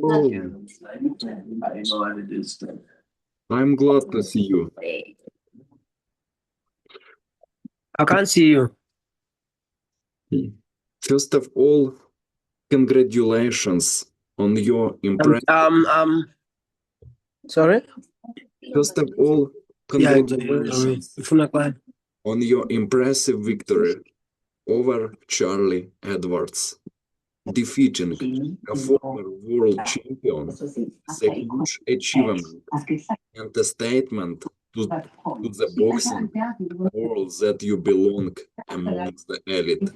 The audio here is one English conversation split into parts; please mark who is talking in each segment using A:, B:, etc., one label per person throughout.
A: Oh, I'm glad to see you.
B: I can't see you.
A: First of all, congratulations on your impressive.
B: Sorry?
A: First of all,
B: Yeah,
A: congratulations on your impressive victory over Charlie Edwards. Defeating a former world champion is a huge achievement and a statement to the boxing world that you belong amongst the elite.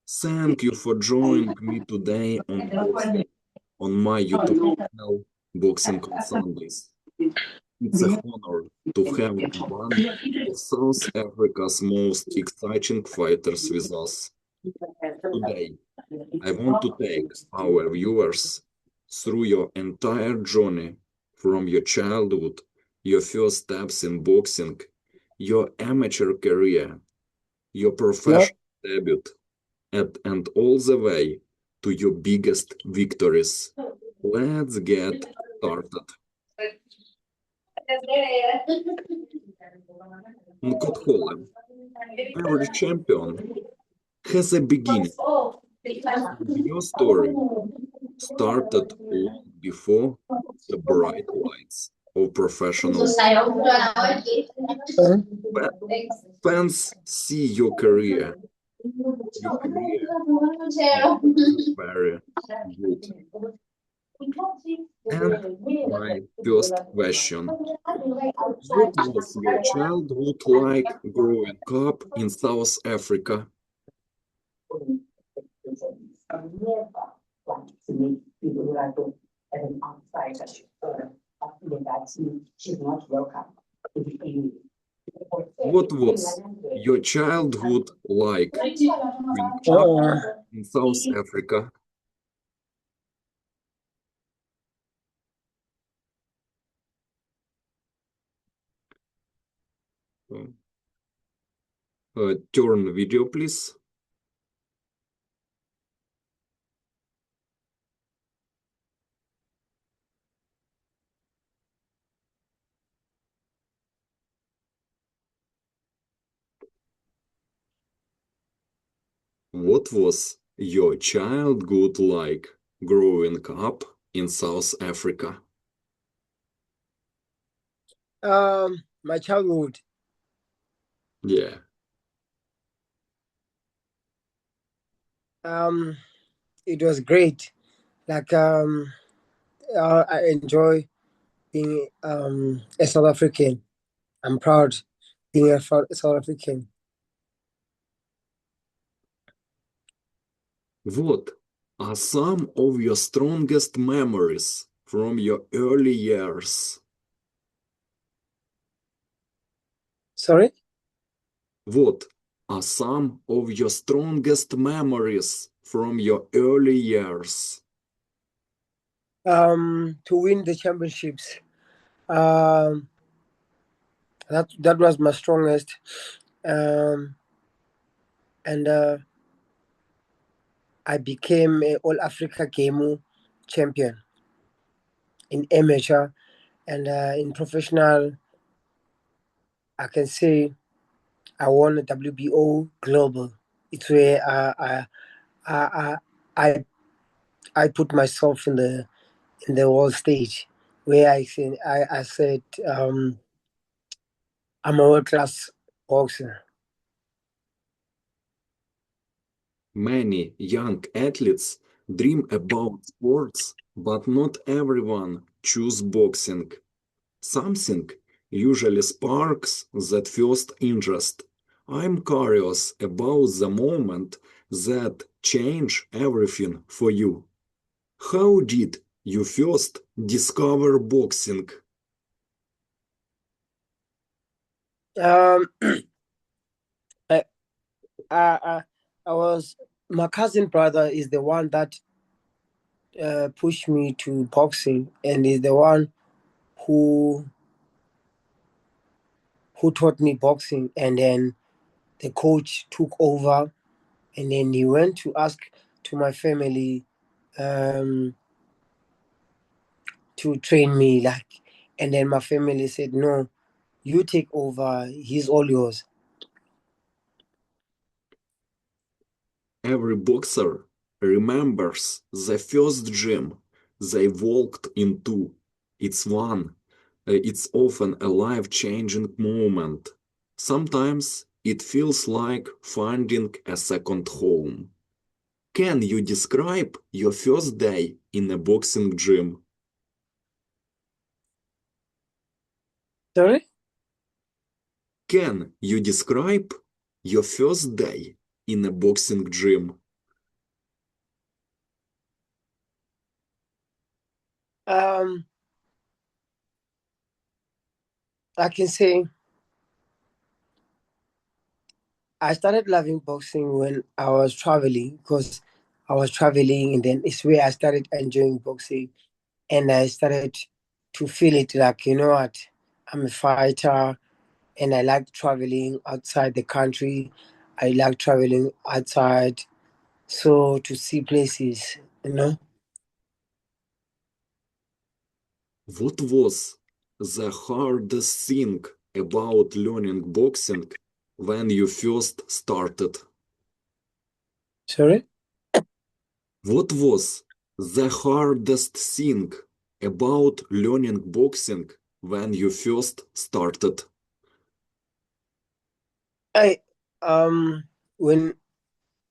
A: Thank you for joining me today on my YouTube channel, Boxing on Sundays. It's a honor to have one of South Africa's most exciting fighters with us. Today, I want to take our viewers through your entire journey from your childhood, your first steps in boxing, your amateur career, your professional debut, and all the way to your biggest victories. Let's get started. Nqothole, every champion has a beginning. Your story started long before the bright lights of professional. Fans see your career. Your career is very good. And my first question: what was your childhood like growing up in South Africa? What was your childhood like growing up in South Africa? Turn video, please. What was your childhood like growing up in South Africa?
B: My childhood.
A: Yeah.
B: It was great. Like I enjoy being a South African. I'm proud being a South African.
A: What are some of your strongest memories from your early years?
B: Sorry?
A: What are some of your strongest memories from your early years?
B: To win the championships. That was my strongest. And I became a All Africa Game champion in amateur, and in professional, I can say I won a WBO global. It's where I I I put myself in the world stage, where I said I'm a world class boxer.
A: Many young athletes dream about sports, but not everyone choose boxing. Something usually sparks that first interest. I'm curious about the moment that changed everything for you. How did you first discover boxing?
B: Um, I, I was my cousin brother is the one that pushed me to boxing, and is the one who taught me boxing, and then the coach took over, and then he went to ask to my family um, to train me, like, and then my family said, "No, you take over. He's all yours."
A: Every boxer remembers the first gym they walked into. It's often a life-changing moment. Sometimes it feels like finding a second home. Can you describe your first day in a boxing gym?
B: Sorry.
A: Can you describe your first day in a boxing gym?
B: Um, I can say I started loving boxing when I was traveling, because I was traveling, and then it's where I started enjoying boxing, and I started to feel it like, you know what, I'm a fighter, and I like traveling outside the country. I like traveling outside, so to see places, you know.
A: What was the hardest thing about learning boxing when you first started?
B: Sorry.
A: What was the hardest thing about learning boxing when you first started?
B: I when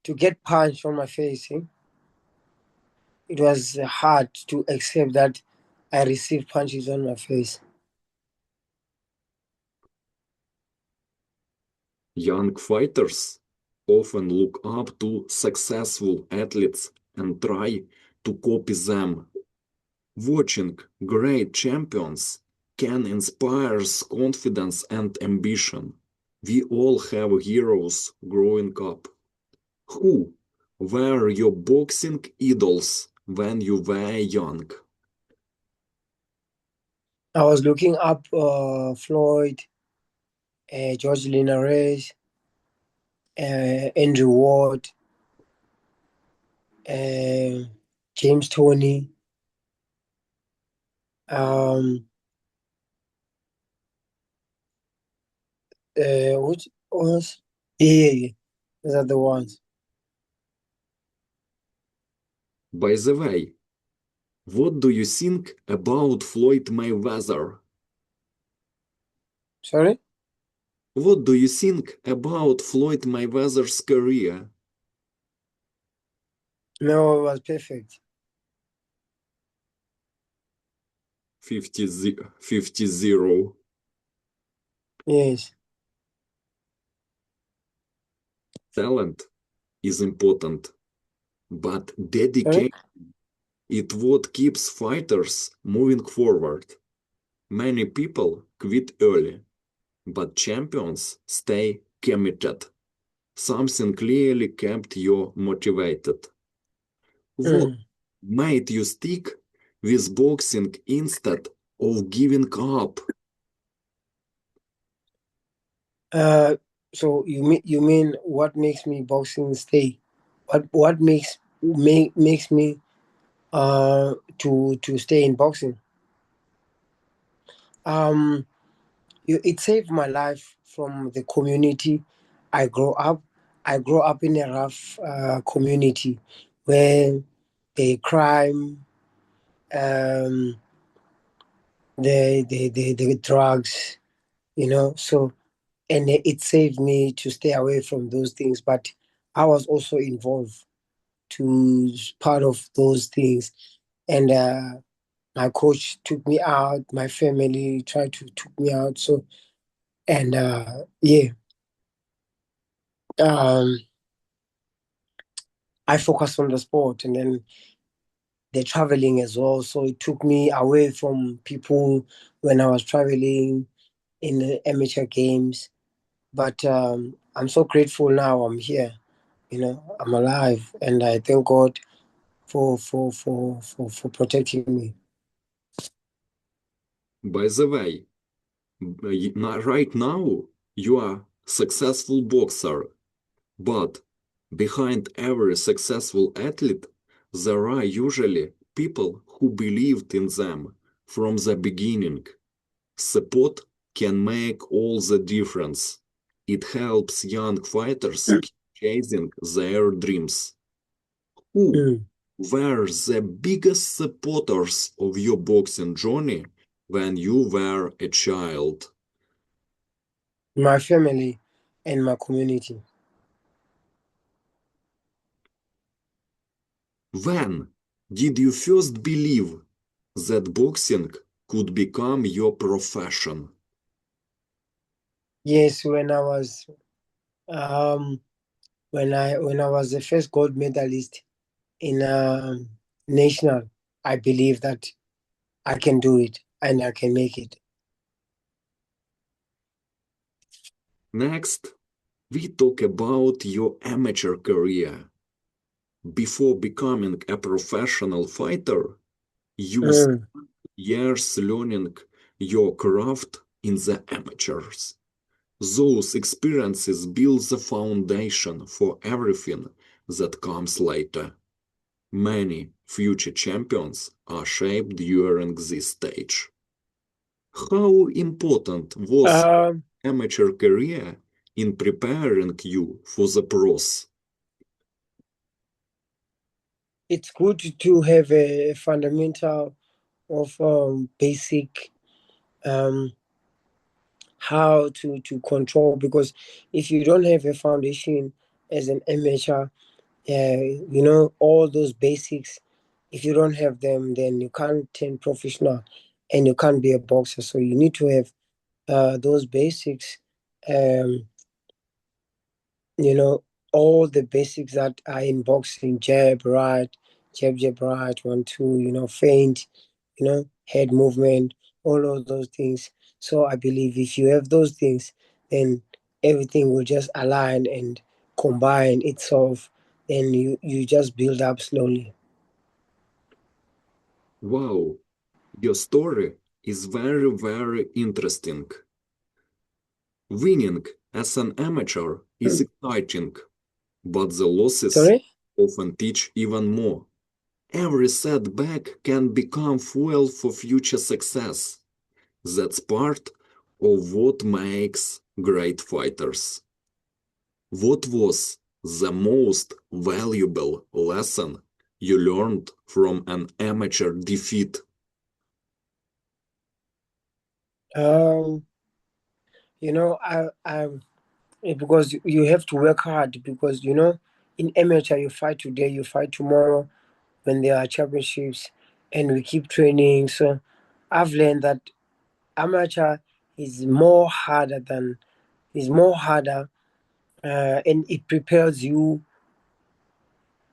B: to get punched on my face, it was hard to accept that I received punches on my face.
A: Young fighters often look up to successful athletes and try to copy them. Watching great champions can inspire confidence and ambition. We all have heroes growing up. Who were your boxing idols when you were young?
B: I was looking up Floyd, George Linares, Andrew Ward, uh, James Tony. Um, which ones? Yeah, those are the ones.
A: By the way, what do you think about Floyd Mayweather?
B: Sorry?
A: What do you think about Floyd Mayweather's career?
B: No, it was perfect.
A: 50-0.
B: Yes.
A: Talent is important, but
B: Sorry?
A: dedication is what keeps fighters moving forward. Many people quit early, but champions stay committed. Something clearly kept you motivated. What
B: Mm.
A: made you stick with boxing instead of giving up?
B: Uh, so you mean what makes me boxing stay? What makes me to stay in boxing? Um, it saved my life from the community I grew up. I grew up in a rough community where the crime, um, the drugs, So, and it saved me to stay away from those things. But I was also involved to part of those things, and my coach took me out. My family tried to took me out. So, and yeah. Um, I focused on the sport, and then the traveling as well. So it took me away from people when I was traveling in the amateur games. But I'm so grateful now I'm here. I'm alive, and I thank God for protecting me.
A: By the way, right now you are successful boxer, but behind every successful athlete there are usually people who believed in them from the beginning. Support can make all the difference. It helps young fighters keep chasing their dreams. Who
B: Mm.
A: were the biggest supporters of your boxing journey when you were a child?
B: My family and my community.
A: When did you first believe that boxing could become your profession?
B: Yes, um when I was the first gold medalist in national, I believe that I can do it and I can make it.
A: Next, we talk about your amateur career. Before becoming a professional fighter, you spent
B: Mm.
A: years learning your craft in the amateurs. Those experiences build the foundation for everything that comes later. Many future champions are shaped during this stage. How important was
B: Um,
A: amateur career in preparing you for the pros?
B: it's good to have a fundamental of basic um, how to control, because if you don't have a foundation as an amateur, all those basics, if you don't have them, then you can't turn professional and you can't be a boxer. So you need to have those basics, um, you know, all the basics that are in boxing: jab, right, jab, right, 1, 2, feint, head movement, all of those things. So I believe if you have those things, then everything will just align and combine itself, and you just build up slowly.
A: Wow, your story is very, very interesting. Winning as an amateur is exciting, but the losses
B: Sorry?
A: often teach even more. Every setback can become fuel for future success. That's part of what makes great fighters. What was the most valuable lesson you learned from an amateur defeat?
B: Um, I because you have to work hard, because in amateur you fight today, you fight tomorrow when there are championships, and we keep training. So I've learned that amateur is more harder, and it prepares you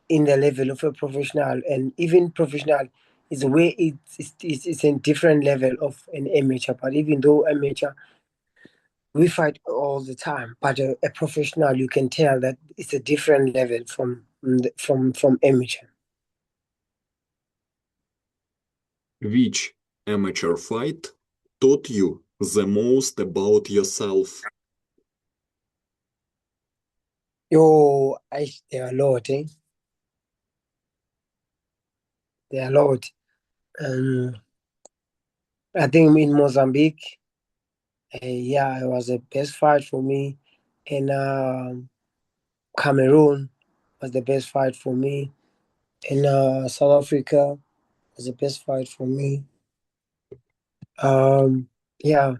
B: in the level of a professional, and even professional is a way it's a different level of an amateur. But even though amateur, we fight all the time, but a professional, you can tell that it's a different level from amateur.
A: Which amateur fight taught you the most about yourself?
B: There are a lot, eh? There are a lot. Um, I think in Mozambique, yeah, it was the best fight for me. In Cameroon was the best fight for me. In South Africa was the best fight for me. Yeah.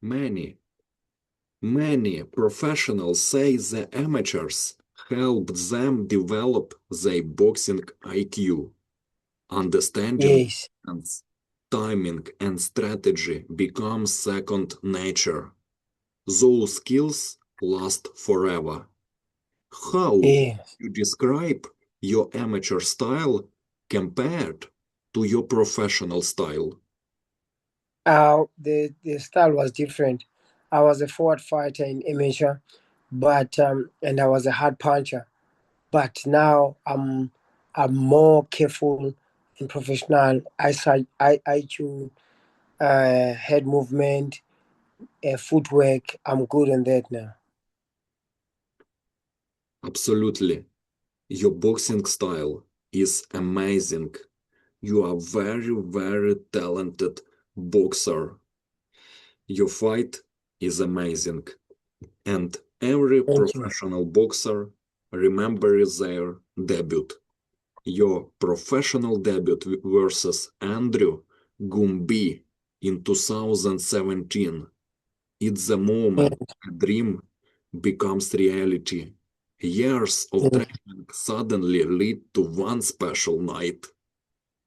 A: Many, many professionals say the amateurs helped them develop their boxing IQ. Understanding
B: Yes.
A: distance, timing, and strategy become second nature. Those skills last forever. How
B: Yes.
A: you describe your amateur style compared to your professional style?
B: The style was different. I was a forward fighter in amateur, but and I was a hard puncher. But now I'm more careful in professional. IQ, head movement, footwork. I'm good on that now.
A: Absolutely. Your boxing style is amazing. You are very, very talented boxer. Your fight is amazing. And every
B: Thank you.
A: professional boxer remembers their debut. Your professional debut versus Andrew Gumbi in 2017. It's the moment a dream becomes reality. Years of
B: Yeah.
A: training suddenly lead to one special night.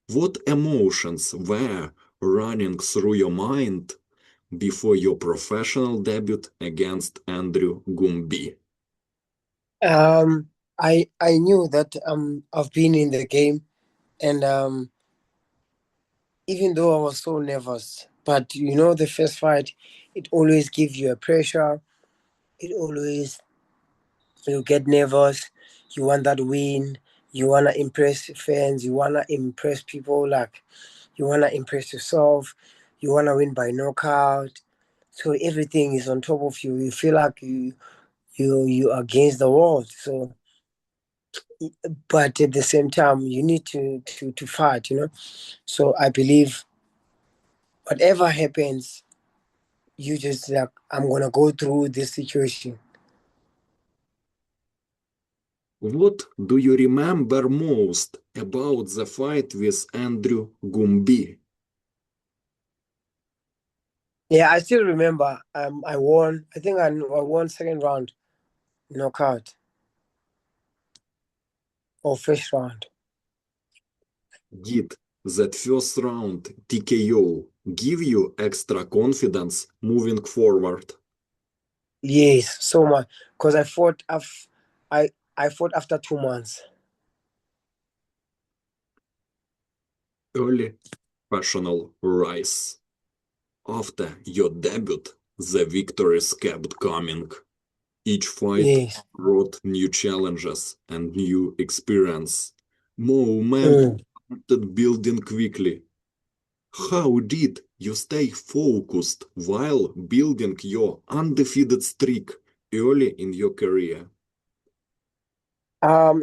A: What emotions were running through your mind before your professional debut against Andrew Gumbi?
B: Um, I knew that I've been in the game, and even though I was so nervous, but the first fight, it always gives you a pressure. It always you get nervous. You want that win. You wanna impress fans. You wanna impress people. Like you wanna impress yourself. You wanna win by knockout. So everything is on top of you. You feel like you are against the world. So, but at the same time, you need to fight. So I believe whatever happens, you just like I'm gonna go through this situation.
A: What do you remember most about the fight with Andrew Gumbi?
B: Yeah, I still remember. I won. I think I won second round knockout or first round.
A: Did that first round TKO give you extra confidence moving forward?
B: Yes, so much because I I fought after 2 months.
A: Early professional rise. After your debut, the victories kept coming. Each fight
B: Yes.
A: brought new challenges and new experience. Momentum
B: Mm.
A: started building quickly. How did you stay focused while building your undefeated streak early in your career?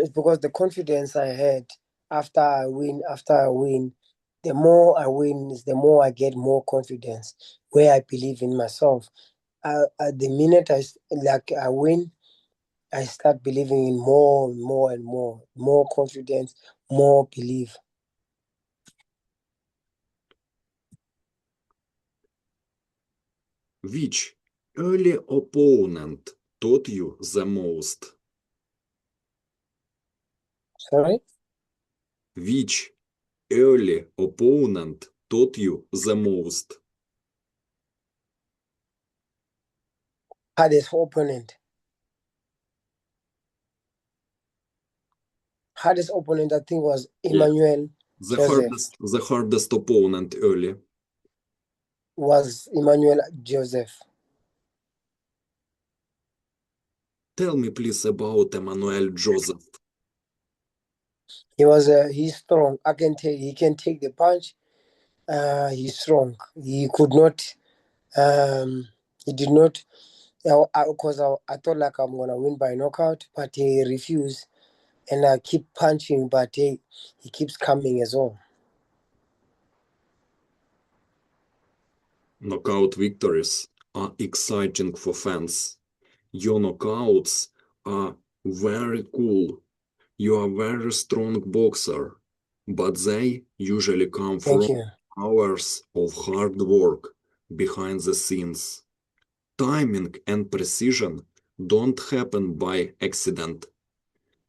B: It's because the confidence I had after I win, the more I win, is the more I get more confidence where I believe in myself. At the minute I win, I start believing in more and more and more confidence, more belief.
A: Which early opponent taught you the most?
B: Sorry,
A: Which early opponent taught you the most?
B: hardest opponent. Hardest opponent I think was
A: Yeah,
B: Emmanuel Joseph.
A: the hardest opponent early.
B: Was Emmanuel Joseph.
A: Tell me please about Emmanuel Joseph.
B: He's strong. He can take the punch. He's strong. He could not. He did not. Because I thought like I'm gonna win by knockout, but he refused, and I keep punching, but he keeps coming as well.
A: Knockout victories are exciting for fans. Your knockouts are very cool. You are a very strong boxer, but they usually come
B: Thank
A: from
B: you.
A: hours of hard work behind the scenes. Timing and precision don't happen by accident.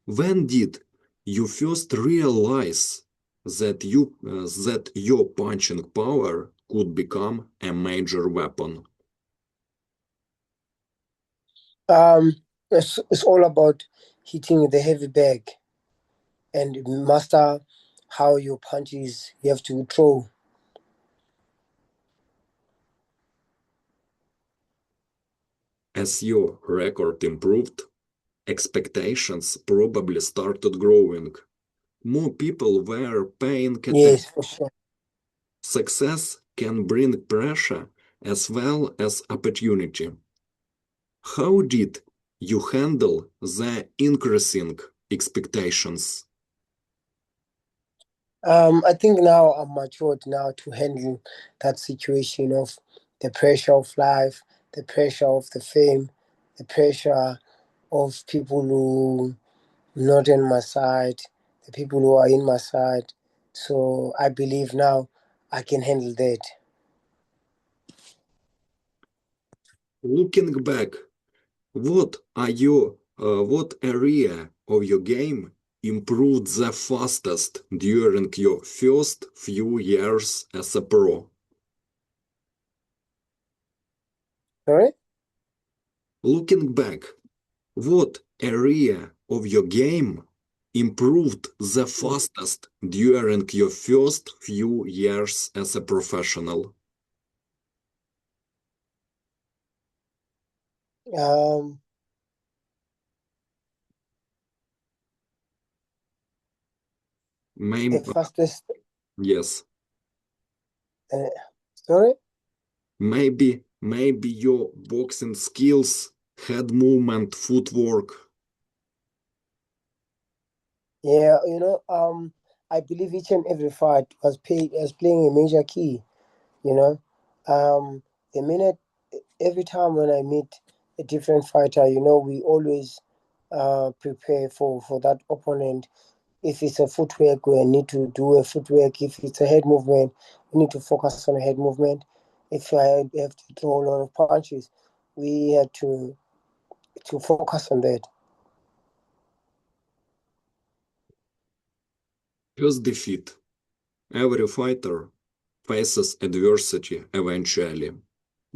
A: When did you first realize that your punching power could become a major weapon?
B: It's all about hitting the heavy bag and master how your punches you have to throw.
A: As your record improved, expectations probably started growing. More people were paying attention.
B: Yes, for sure.
A: Success can bring pressure as well as opportunity. How did you handle the increasing expectations?
B: I think now I'm matured now to handle that situation of the pressure of life, the pressure of the fame, the pressure of people who not on my side, the people who are in my side. So I believe now I can handle that.
A: Looking back, what area of your game improved the fastest during your first few years as a pro?
B: Sorry?
A: Looking back, what area of your game improved the fastest during your first few years as a professional?
B: Um, the
A: Maybe,
B: fastest.
A: yes.
B: Uh, Sorry?
A: Maybe your boxing skills, head movement, footwork.
B: Yeah, I believe each and every fight was playing a major key. You know, the minute every time when I meet a different fighter, we always prepare for that opponent. If it's a footwork, we need to do a footwork. If it's a head movement, we need to focus on a head movement. If I have to throw a lot of punches, we had to focus on that.
A: First defeat. Every fighter faces adversity eventually.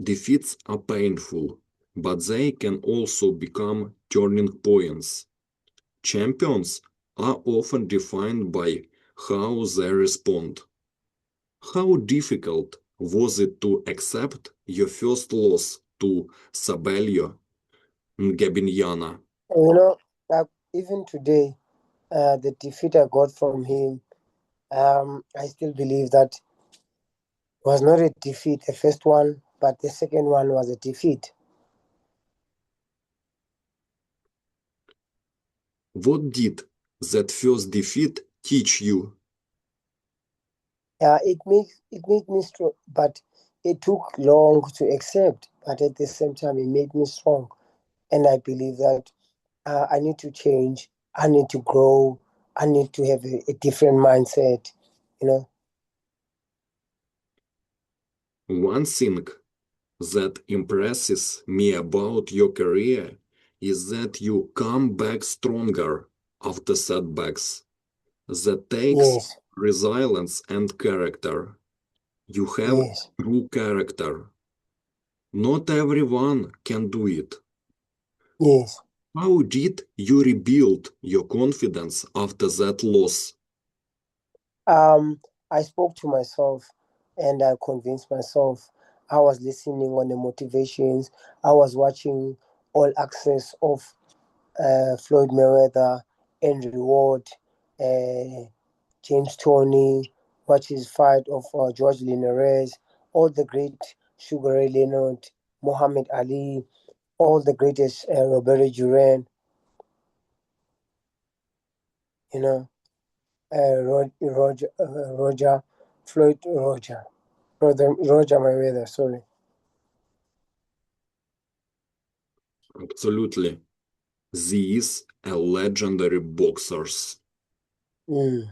A: Defeats are painful, but they can also become turning points. Champions are often defined by how they respond. How difficult was it to accept your first loss to Sabelio Ngabinyana?
B: You know, like even today, the defeat I got from him, I still believe that was not a defeat, the first one, but the second one was a defeat.
A: What did that first defeat teach you?
B: It made me strong, but it took long to accept. But at the same time, it made me strong, and I believe that I need to change. I need to grow. I need to have a different mindset. You know.
A: One thing that impresses me about your career is that you come back stronger after setbacks. That takes
B: Yes.
A: resilience and character. You have
B: Yes.
A: true character. Not everyone can do it.
B: Yes.
A: How did you rebuild your confidence after that loss?
B: Um, I spoke to myself, and I convinced myself. I was listening on the motivations. I was watching all access of Floyd Mayweather, Andrew Ward, uh, James Toney, watch his fight of George Linares, all the great Sugar Ray Leonard, Muhammad Ali, all the greatest Roberto Duran, you know, Roger, Floyd Roger Mayweather, sorry.
A: Absolutely. These are legendary boxers.
B: Mm,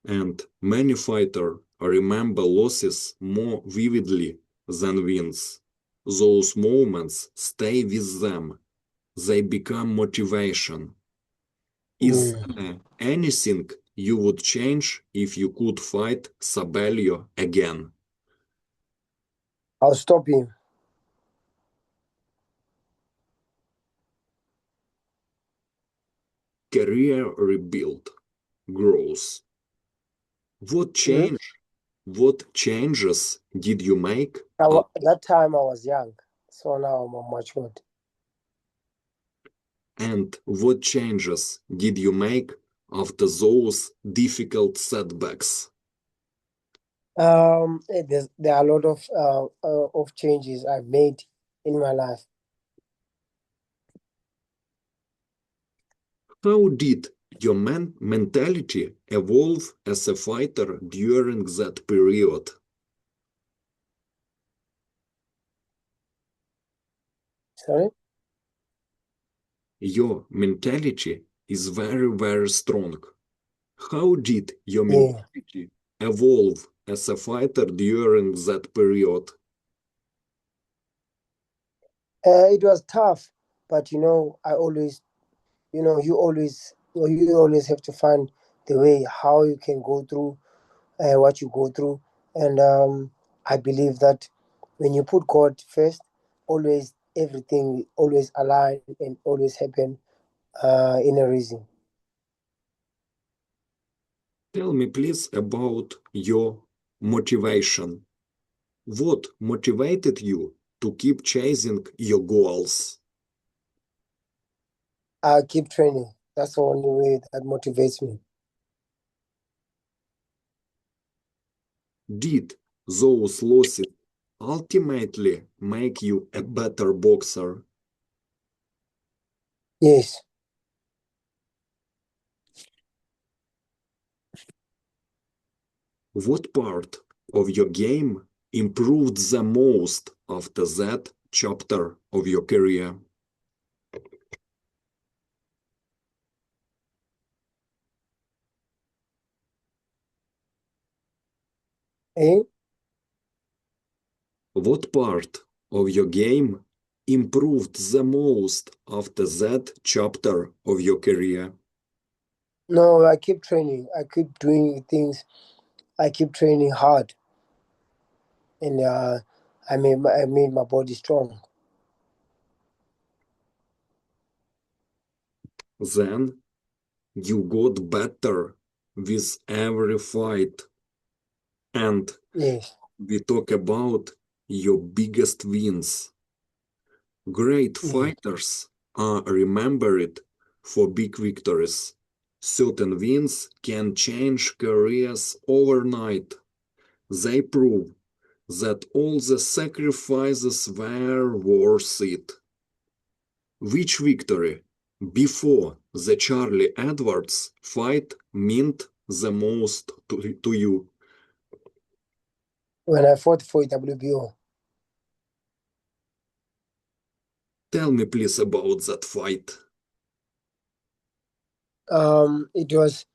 A: And many fighters remember losses more vividly than wins. Those moments stay with them. They become motivation. Is
B: mm.
A: there anything you would change if you could fight Sabelio again?
B: I'll stop him.
A: Career rebuild, growth. What
B: Mm.
A: change? What changes did you make?
B: That time I was young, so now I'm matured.
A: And what changes did you make after those difficult setbacks?
B: There are a lot of changes I've made in my life.
A: How did your mentality evolve as a fighter during that period?
B: Sorry?
A: Your mentality is very, very strong. How did your
B: Yeah.
A: mentality evolve as a fighter during that period?
B: It was tough, but you always have to find the way how you can go through what you go through, and I believe that when you put God first, always everything always align and always happen in a reason.
A: Tell me, please, about your motivation. What motivated you to keep chasing your goals?
B: I keep training. That's the only way that motivates me.
A: Did those losses ultimately make you a better boxer?
B: Yes.
A: What part of your game improved the most after that chapter of your career?
B: Eh?
A: What part of your game improved the most after that chapter of your career?
B: No, I keep training. I keep doing things. I keep training hard, and I made my body strong.
A: Then you got better with every fight, and
B: Yes.
A: we talk about your biggest wins. Great
B: Yes.
A: fighters are remembered for big victories. Certain wins can change careers overnight. They prove that all the sacrifices were worth it. Which victory before the Charlie Edwards fight meant the most to you?
B: When I fought for WBO,
A: Tell me please about that fight.
B: it was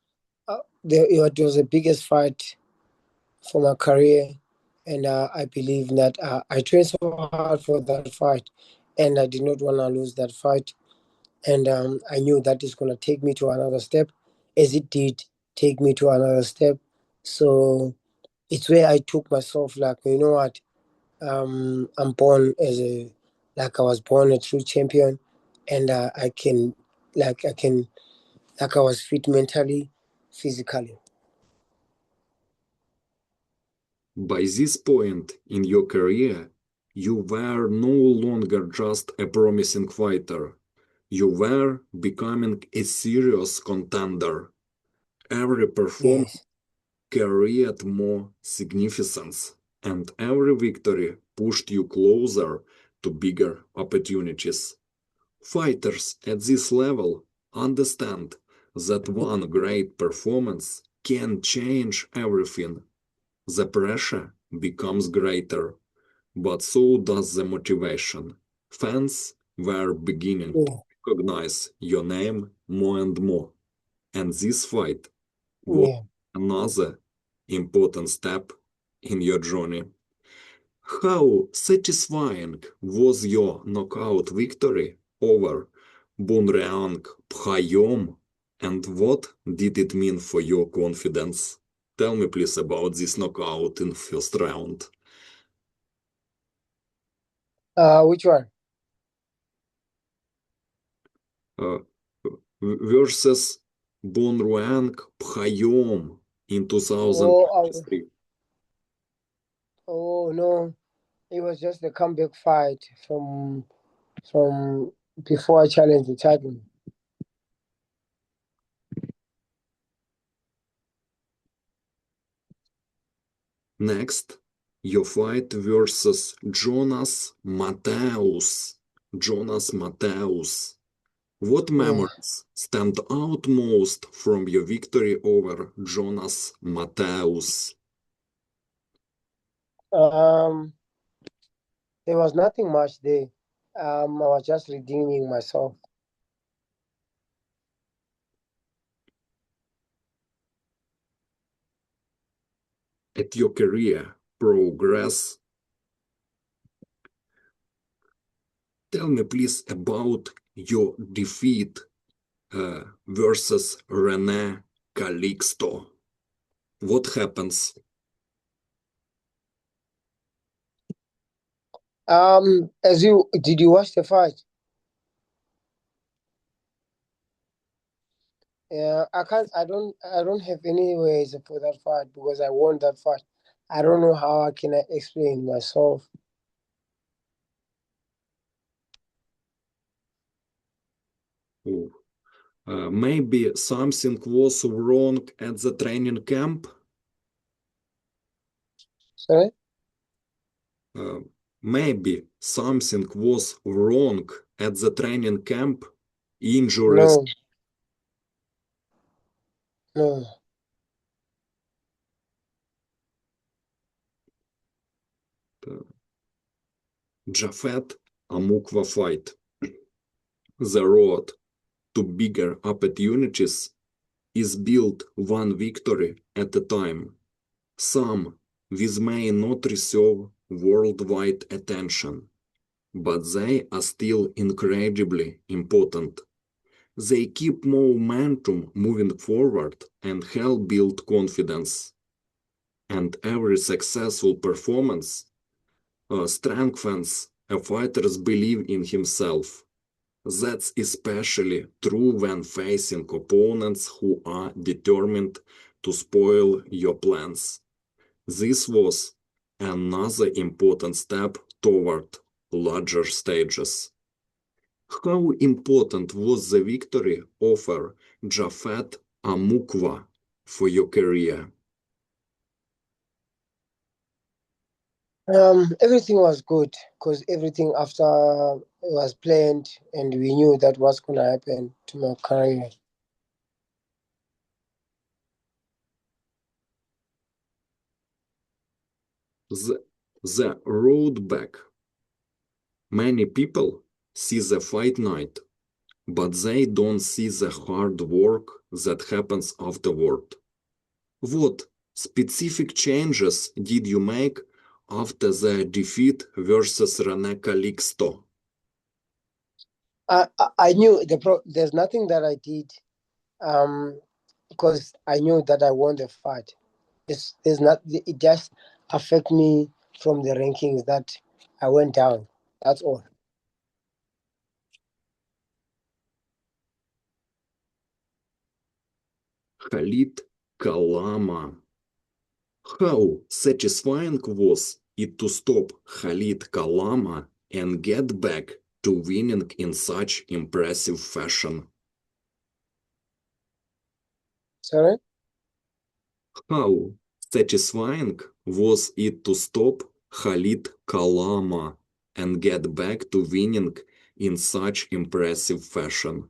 B: it was the biggest fight for my career, and I believe that I trained so hard for that fight, and I did not want to lose that fight, and I knew that it's gonna take me to another step, as it did take me to another step. So it's where I took myself like, you know what, I'm born as a like I was born a true champion, and I can like I was fit mentally, physically.
A: By this point in your career, you were no longer just a promising fighter. You were becoming a serious contender. Every performance
B: Yes.
A: carried more significance, and every victory pushed you closer to bigger opportunities. Fighters at this level understand that one great performance can change everything. The pressure becomes greater, but so does the motivation. Fans were beginning to
B: Yeah.
A: recognize your name more and more, and this fight was
B: Yeah.
A: another important step in your journey. How satisfying was your knockout victory over Bunreang Phayom, and what did it mean for your confidence? Tell me please about this knockout in first round.
B: Which one?
A: Uh, versus Bunreang Phayom in
B: Oh,
A: 2023.
B: no, it was just a comeback fight from before I challenged the title.
A: Next, your fight versus Jonas Mateus. Jonas Mateus. What memories stand out most from your victory over Jonas Mateus?
B: There was nothing much there. I was just redeeming myself.
A: At your career progress, tell me please about your defeat versus René Calixto. What happens?
B: Did you watch the fight? Yeah, I don't have any ways for that fight because I won that fight. I don't know how I can explain myself.
A: Maybe something was wrong at the training camp.
B: Sorry?
A: Maybe something was wrong at the training camp. Injuries.
B: No.
A: Japhet Amukwa fight. The road to bigger opportunities is built one victory at a time. Some with may not receive worldwide attention, but they are still incredibly important. They keep momentum moving forward and help build confidence. And every successful performance strengthens a fighter's belief in himself. That's especially true when facing opponents who are determined to spoil your plans. This was another important step toward larger stages. How important was the victory over Japhet Amukwa for your career?
B: Everything was good because everything after was planned and we knew that was going to happen to my career.
A: The road back. Many people see the fight night, but they don't see the hard work that happens afterward. What specific changes did you make after the defeat versus René Calixto?
B: I knew there's nothing that I did because I knew that I won the fight. It just affect me from the rankings that I went down. That's all.
A: Khalid Kalama. How satisfying was it to stop Khalid Kalama and get back to winning in such impressive fashion?
B: Sorry?
A: How satisfying was it to stop Khalid Kalama and get back to winning in such impressive fashion?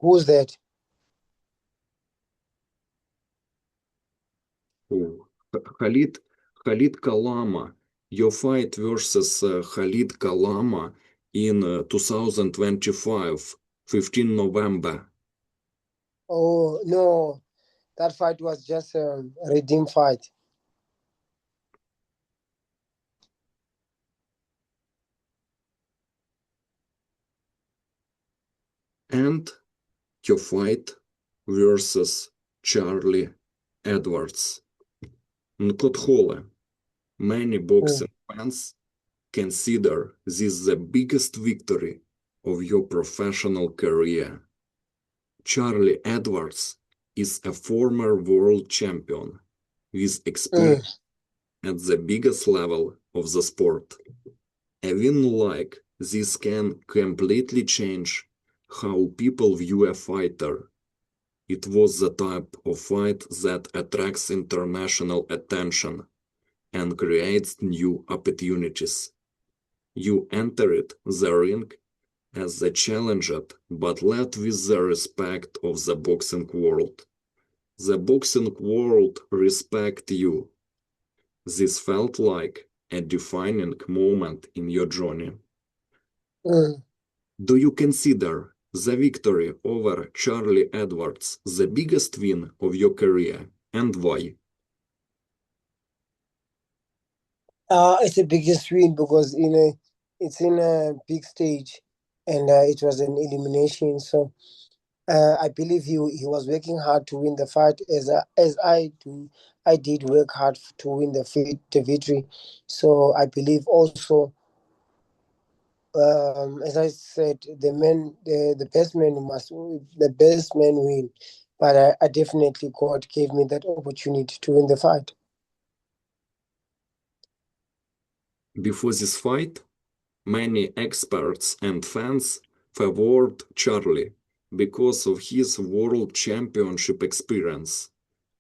B: Who's that?
A: Oh, Khalid Kalama, your fight versus Khalid Kalama in 2025, 15 November.
B: Oh no, that fight was just a redeem fight.
A: And your fight versus Charlie Edwards. Nqothole, many boxing fans consider this the biggest victory of your professional career. Charlie Edwards is a former world champion with experience at the biggest level of the sport. A win like this can completely change how people view a fighter. It was the type of fight that attracts international attention and creates new opportunities. You entered the ring as the challenger, but led with the respect of the boxing world. The boxing world respect you. This felt like a defining moment in your journey.
B: Mm.
A: Do you consider the victory over Charlie Edwards the biggest win of your career, and why?
B: It's the biggest win because it's in a big stage, and it was an elimination. So I believe he was working hard to win the fight, as I do. I did work hard to win the victory. So I believe also, as I said, the best man win. But I definitely, God gave me that opportunity to win the fight.
A: Before this fight, many experts and fans favored Charlie because of his world championship experience.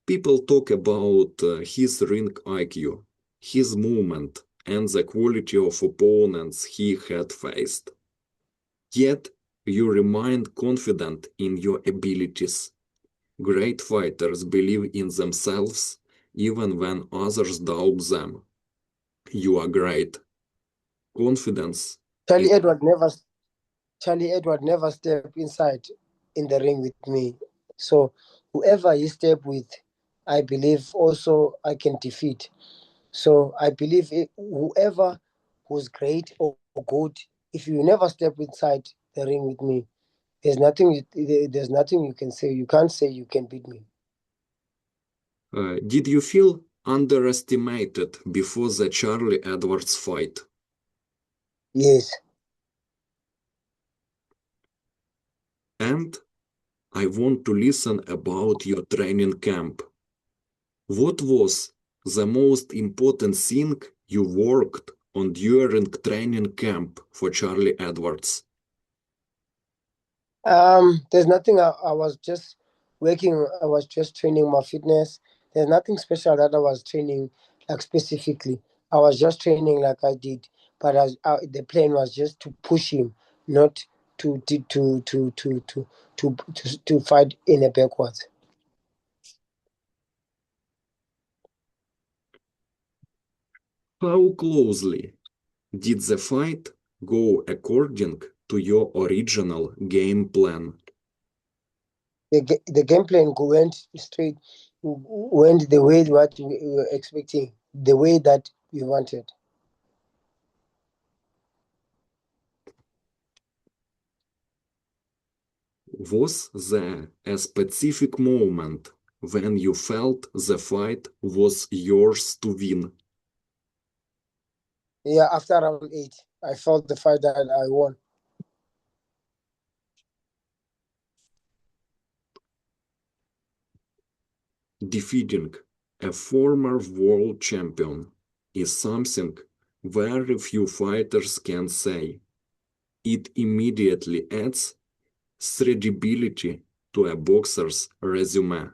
A: People talk about his ring IQ, his movement, and the quality of opponents he had faced. Yet, you remain confident in your abilities. Great fighters believe in themselves even when others doubt them. You are great. Confidence is
B: Charlie Edward never Charlie Edward never stepped inside in the ring with me. So whoever he step with, I believe also I can defeat. So I believe whoever who's great or good, if you never step inside the ring with me, there's nothing you can say. You can't say you can beat me.
A: Did you feel underestimated before the Charlie Edwards fight?
B: Yes.
A: And I want to listen about your training camp. What was the most important thing you worked on during training camp for Charlie Edwards?
B: There's nothing. I was just working. I was just training my fitness. There's nothing special that I was training like specifically. I was just training like I did, but the plan was just to push him, not to fight in a backwards.
A: How closely did the fight go according to your original game plan?
B: The game plan went the way what we were expecting, the way that we wanted.
A: Was there a specific moment when you felt the fight was yours to win?
B: Yeah, after round 8, I felt the fight that I won.
A: Defeating a former world champion is something very few fighters can say. It immediately adds credibility to a boxer's resume.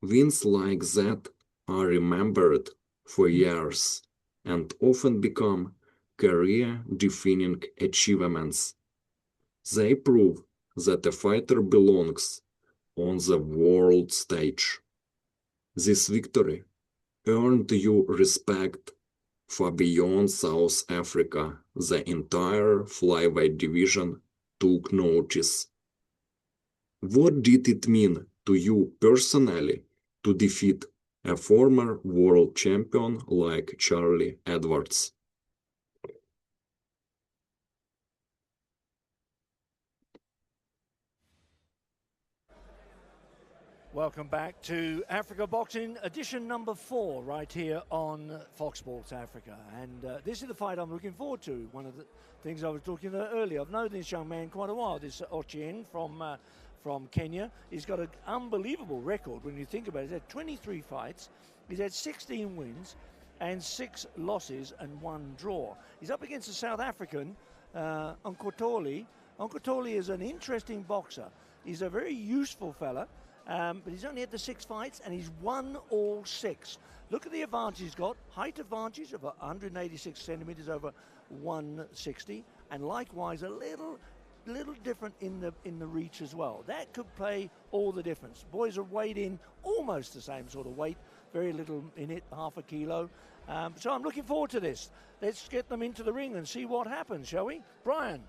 A: Wins like that are remembered for years and often become career-defining achievements. They prove that a fighter belongs on the world stage. This victory earned you respect for beyond South Africa. The entire flyweight division took notice. What did it mean to you personally to defeat a former world champion like Charlie Edwards?
C: Welcome back to Africa Boxing, edition number 4, right here on Fox Sports Africa. And this is the fight I'm looking forward to. One of the things I was talking about earlier. I've known this young man quite a while, this Ochieng from Kenya. He's got an unbelievable record when you think about it. He's had 23 fights, he's had 16 wins and 6 losses and 1 draw. He's up against the South African, Nqothole. Nqothole is an interesting boxer. He's a very useful fella. but he's only had the 6 fights and he's won all 6. Look at the advantage he's got. Height advantage of 186 centimeters over 160, and likewise a little different in the reach as well. That could play all the difference. Boys are weighed in almost the same sort of weight, very little in it, half a kilo. So I'm looking forward to this. Let's get them into the ring and see what happens, shall we? Brian.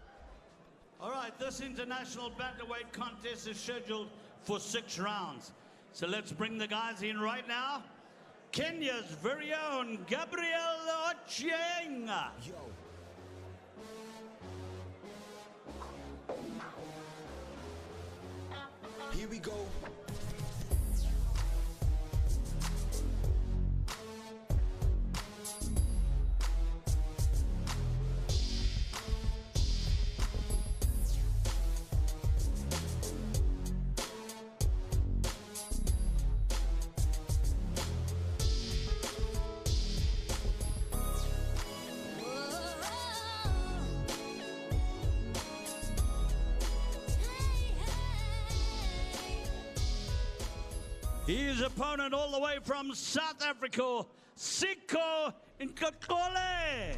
D: All right, this international bantamweight contest is scheduled for 6 rounds. So let's bring the guys in right now. Kenya's very own Gabriel Ochieng.
E: Here we go.
D: His opponent all the way from South Africa, Sikho Nqothole.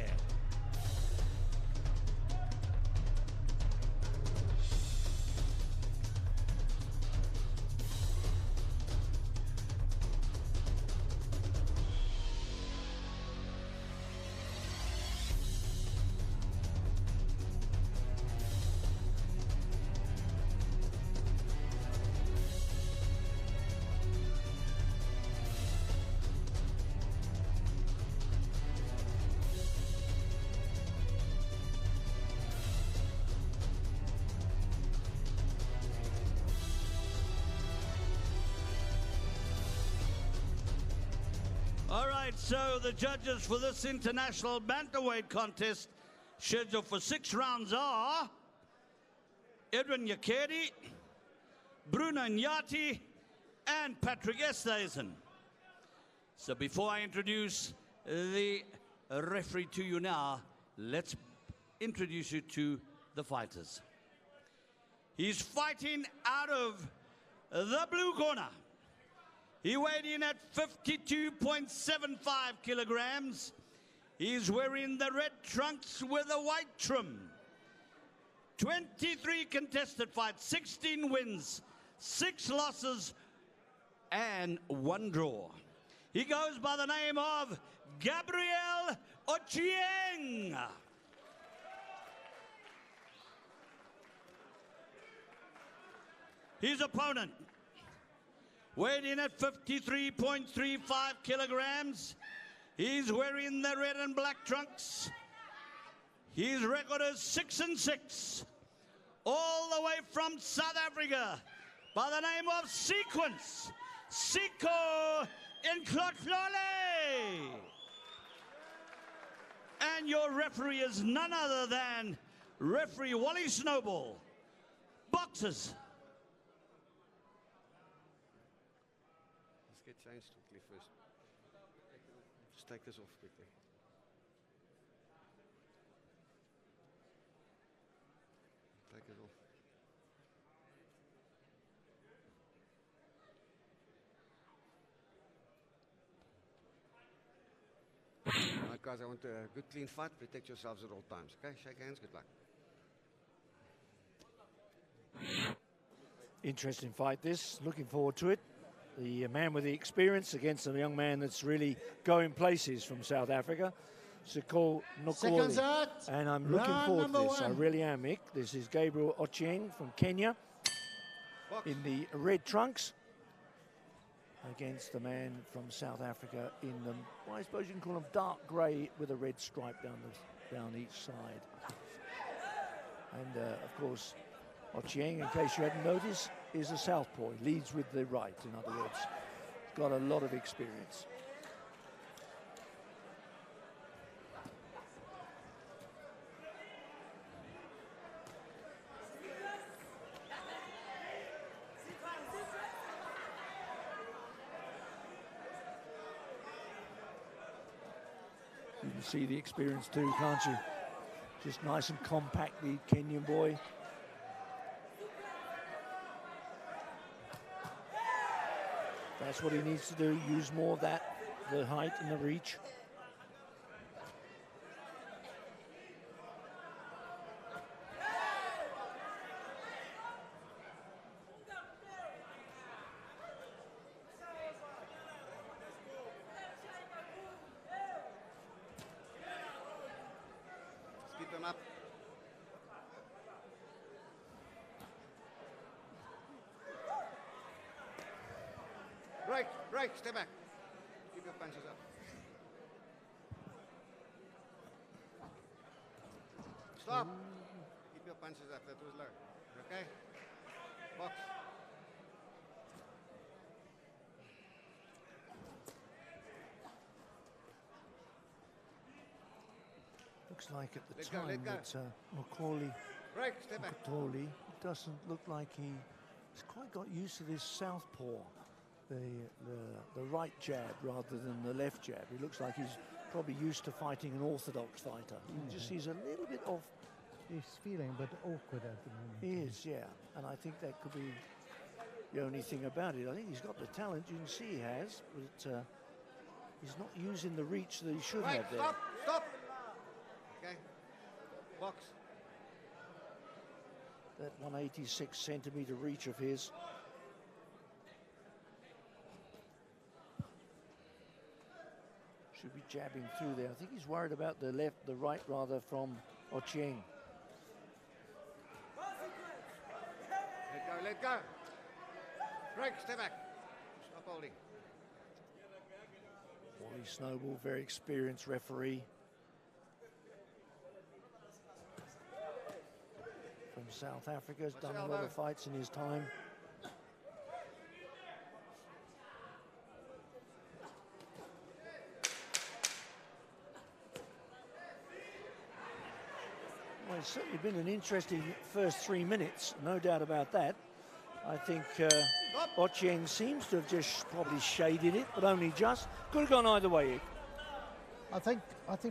D: All right, so the judges for this international bantamweight contest scheduled for 6 rounds are Edwin Yakeri, Bruno Nyati, and Patrick Esthuizen. So before I introduce the referee to you now, let's introduce you to the fighters. He's fighting out of the blue corner. He weighed in at 52.75 kilograms. He's wearing the red trunks with a white trim. 23 contested fights, 16 wins, 6 losses, and 1 draw. He goes by the name of Gabriel Ochieng. His opponent, weighed in at 53.35 kilograms. He's wearing the red and black trunks. His record is 6-6. All the way from South Africa, by the name of Sequence Sikho Nqothole. And your referee is none other than referee Wally Snowball. Boxers.
F: Let's get changed quickly first. Just take this off quickly. Take it off. Alright guys, I want a good clean fight. Protect yourselves at all times. Okay, shake hands, good luck.
C: Interesting fight this, looking forward to it. The man with the experience against a young man that's really going places from South Africa, Nqothole. And I'm looking forward to this, I really am, Mick. This is Gabriel Ochieng from Kenya in the red trunks against the man from South Africa in the, well, I suppose you can call them dark grey with a red stripe down each side. And of course, Ochieng, in case you hadn't noticed, is a southpaw. He leads with the right, in other words. Got a lot of experience. You can see the experience too, can't you? Just nice and compact, the Kenyan boy. That's what he needs to do, use more of that, the height and the reach.
F: Keep him up. Right, stay back. Keep your punches up. Stop. Keep your punches up, that was low. Okay? Box.
C: Looks like at the
F: Let go,
C: time
F: let go.
C: that Nqothole doesn't look like he's quite got used to this southpaw, the right jab rather than the left jab. He looks like he's probably used to fighting an orthodox fighter. He just sees a little bit of...
G: He's feeling a bit awkward at the moment.
C: He is, yeah. And I think that could be the only thing about it. I think he's got the talent, you can see he has, but he's not using the reach that he should have there.
F: Stop. Okay. Box.
C: That 186 centimetre reach of his. Should be jabbing through there. I think he's worried about the right rather from Ochieng.
F: Let go. Break, stay back. Stop holding.
C: Wally Snowball, very experienced referee. From South Africa, has done a lot of fights in his time. Well, it's certainly been an interesting first 3 minutes, no doubt about that. I think Ochieng seems to have just probably shaded it, but only just. Could have gone either way.
G: I think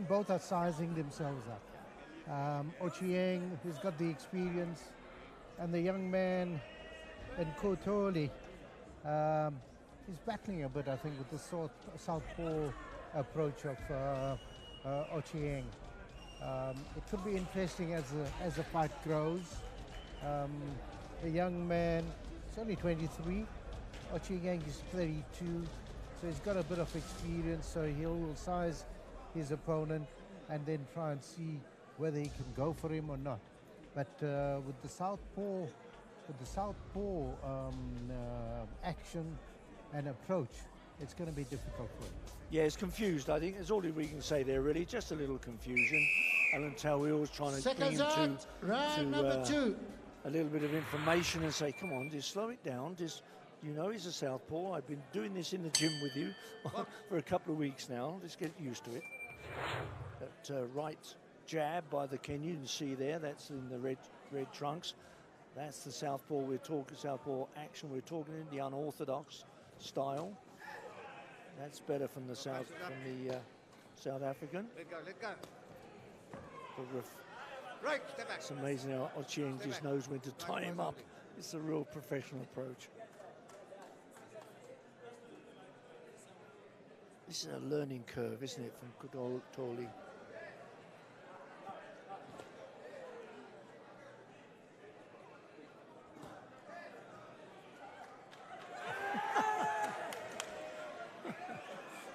G: both are sizing themselves up. Ochieng, who's got the experience, and the young man Nqothole, he's battling a bit, I think, with the southpaw approach of Ochieng. It could be interesting as the fight grows. The young man is only 23. Ochieng is 32, so he's got a bit of experience. So he'll size his opponent and then try and see whether he can go for him or not. But with the southpaw action and approach, it's going to be difficult for him.
C: Yeah, he's confused. I think that's all we can say there, really. Just a little confusion. Alan Tawill was trying to bring him to a little bit of information and say, come on, just slow it down. Just, you know, he's a southpaw. I've been doing this in the gym with you for a couple of weeks now. Let's get used to it. That right jab by the Kenyan, you can see there, that's in the red trunks. That's the southpaw southpaw action we're talking in, the unorthodox style. That's better from the South African.
F: Let go.
C: Right, step back. It's amazing how Ochieng just knows when to tie him up. It's a real professional approach. This is a learning curve, isn't it, from Nqothole?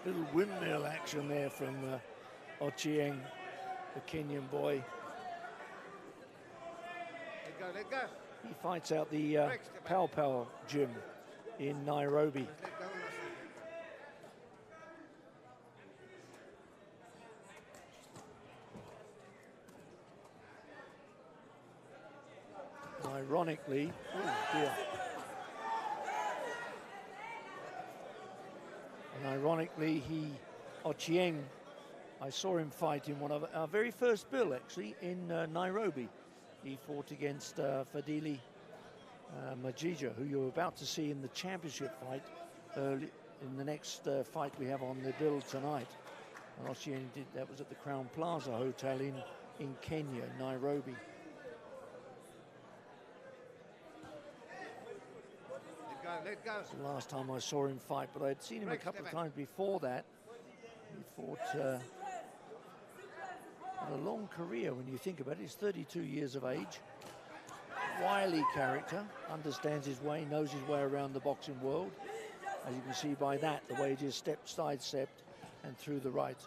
C: Little windmill action there from Ochieng, the Kenyan boy.
F: Let go.
C: He fights out the Pow gym in Nairobi. Ironically, oh dear. And ironically, Ochieng, I saw him fight in one of our very first bill, actually, in Nairobi. He fought against Fadili Majija, who you're about to see in the championship fight early in the next fight we have on the bill tonight. And Ochieng did that, was at the Crown Plaza Hotel in Kenya, Nairobi.
F: let go.
C: It's the last time I saw him fight, but I'd seen him a couple of times before that. He fought had a long career when you think about it. He's 32 years of age. Wily character, understands his way, knows his way around the boxing world. As you can see by that, the way he just stepped, sidestepped, and threw the right.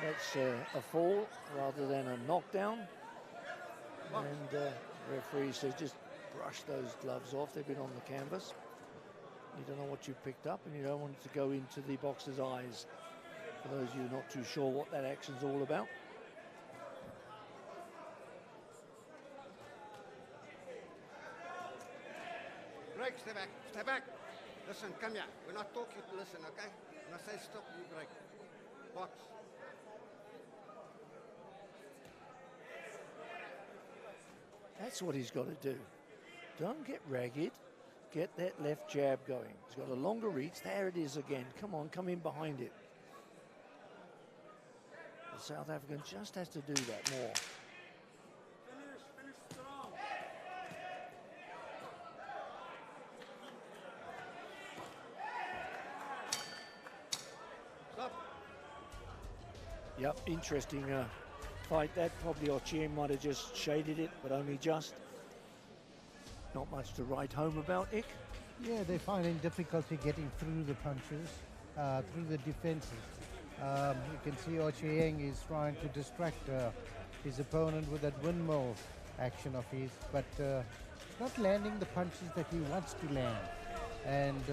C: That's a fall rather than a knockdown. And referee says just brush those gloves off. They've been on the canvas. You don't know what you picked up, and you don't want it to go into the boxer's eyes. For those of you not too sure what that action's all about.
F: Break, stay back, stay back. Listen, come here. We're not talking to listen, okay? When I say stop, you break. Box.
C: That's what he's got to do. Don't get ragged. Get that left jab going. He's got a longer reach. There it is again. Come on, come in behind it. The South African just has to do that more.
F: Stop.
C: Yep, interesting fight that. Probably Ochieng might have just shaded it, but only just. Not much to write home about, Ick.
G: Yeah, they're finding difficulty getting through the punches, through the defenses. You can see Ochieng is trying to distract his opponent with that windmill action of his, but not landing the punches that he wants to land. And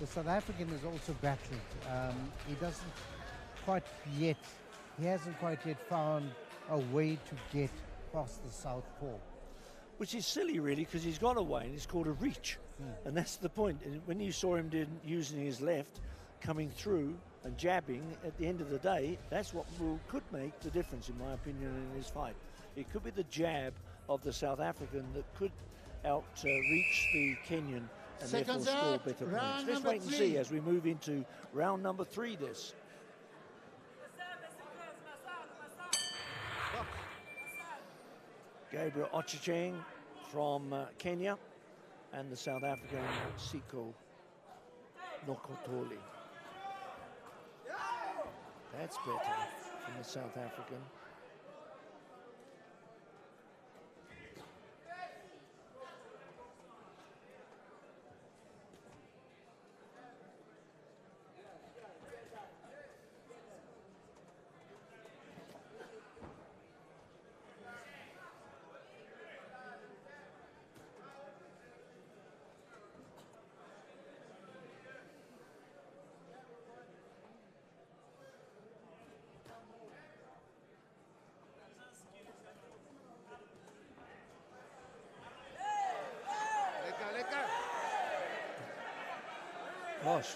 G: the South African is also battling. He hasn't quite yet found a way to get past the southpaw.
C: Which is silly, really, because he's got a way, and it's called a reach. And that's the point. And when you saw him using his left, coming through and jabbing, at the end of the day, that's what could make the difference, in my opinion, in his fight. It could be the jab of the South African that could outreach the Kenyan and therefore score better points. Let's wait and see as we move into round number 3 this. Gabriel Ochieng from Kenya and the South African Sikho Nqothole. That's better from the South African. Gosh,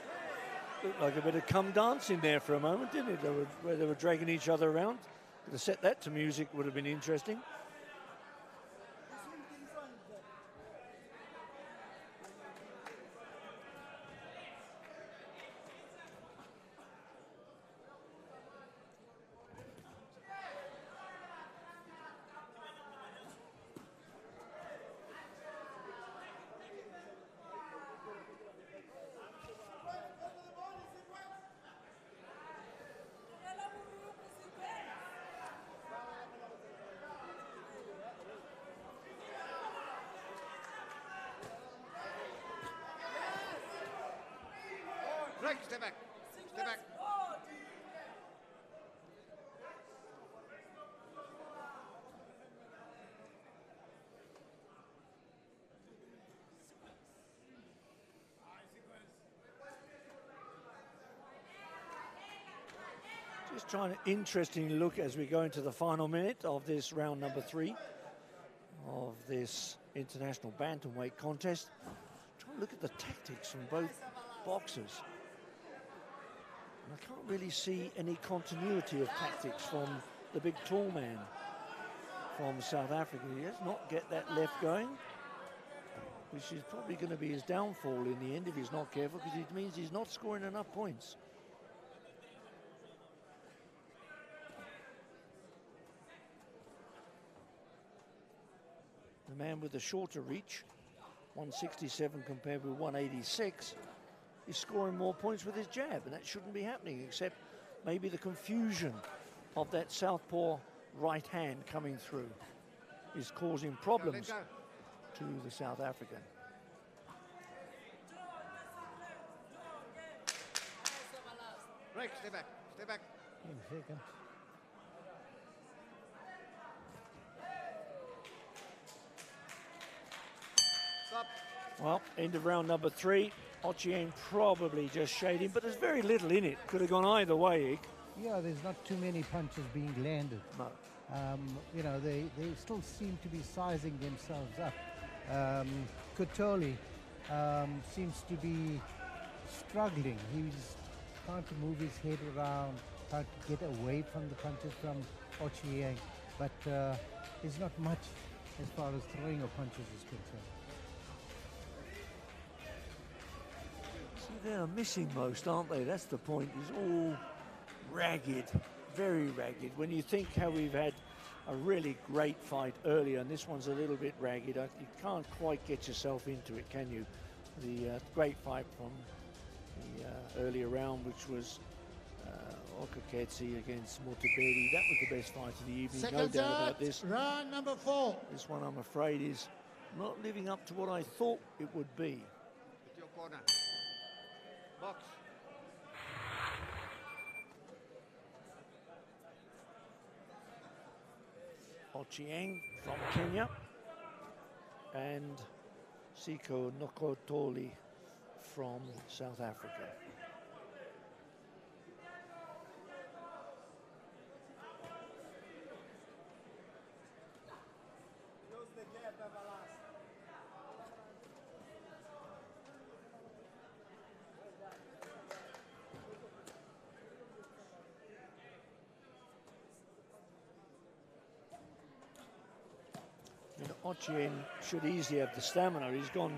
C: looked like a bit of come dancing there for a moment, didn't it? Where they were dragging each other around. Could have set that to music, would have been interesting.
F: Break, stay back. Stay back.
C: Just trying an interesting look as we go into the final minute of this round number 3 of this international bantamweight contest. Trying to look at the tactics from both boxers. And I can't really see any continuity of tactics from the big tall man from South Africa. He does not get that left going, which is probably going to be his downfall in the end if he's not careful, because it means he's not scoring enough points. The man with the shorter reach 167 compared with 186, is scoring more points with his jab, and that shouldn't be happening, except maybe the confusion of that southpaw right hand coming through is causing problems to the South African.
F: Break, stay back, stay back.
G: 10 seconds.
F: Stop.
C: Well, end of round number 3. Ochieng probably just shading, but there's very little in it. Could have gone either way, Ig.
G: Yeah, there's not too many punches being landed.
C: No.
G: You know, they still seem to be sizing themselves up. Nqothole seems to be struggling. He's trying to move his head around, trying to get away from the punches from Ochieng, but there's not much as far as throwing of punches is concerned.
C: See, they're missing most, aren't they? That's the point. It's all ragged, very ragged. When you think how we've had a really great fight earlier, and this one's a little bit ragged, you can't quite get yourself into it, can you? The great fight from the earlier round, which was Okaketsi against Motabedi. That was the best fight of the evening, no doubt about this.
H: Round number 4.
C: This one, I'm afraid, is not living up to what I thought it would be.
F: At your corner. Box.
C: Ochieng from Kenya and Sikho Nqothole from South Africa. Ochieng should easily have the stamina. He's gone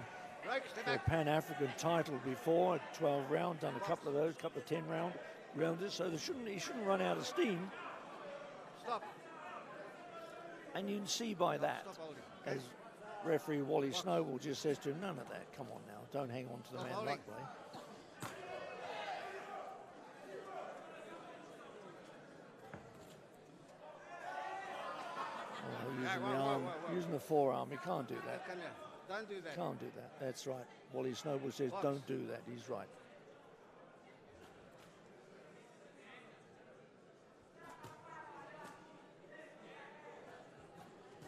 F: Break, stay
C: for a
F: back.
C: Pan-African title before at 12 rounds, done a couple of those, couple of 10 rounders, so he shouldn't run out of steam.
F: Stop.
C: And you can see by that,
F: Stop holding.
C: as referee Wally Snowball just says to him, none of that, come on now, don't hang on to the
F: Stop
C: man
F: holding.
C: that way. Oh, using the arm, using the forearm, he can't do that.
F: Come here. Don't do that.
C: Can't do that. That's right. Wally Snowball says, don't do that. He's right.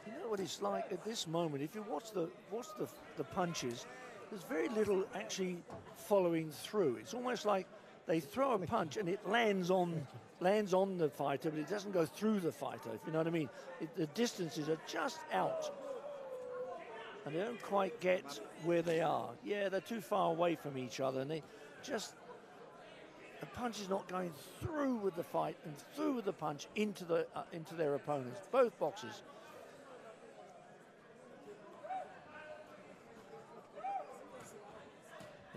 C: You know what it's like at this moment? If you watch the punches, there's very little actually following through. It's almost like they throw a punch and it lands on the fighter, but it doesn't go through the fighter, if you know what I mean. The distances are just out. And they don't quite get where they are. Yeah, they're too far away from each other, and the punch is not going through with the fight and through with the punch into their opponents, both boxers.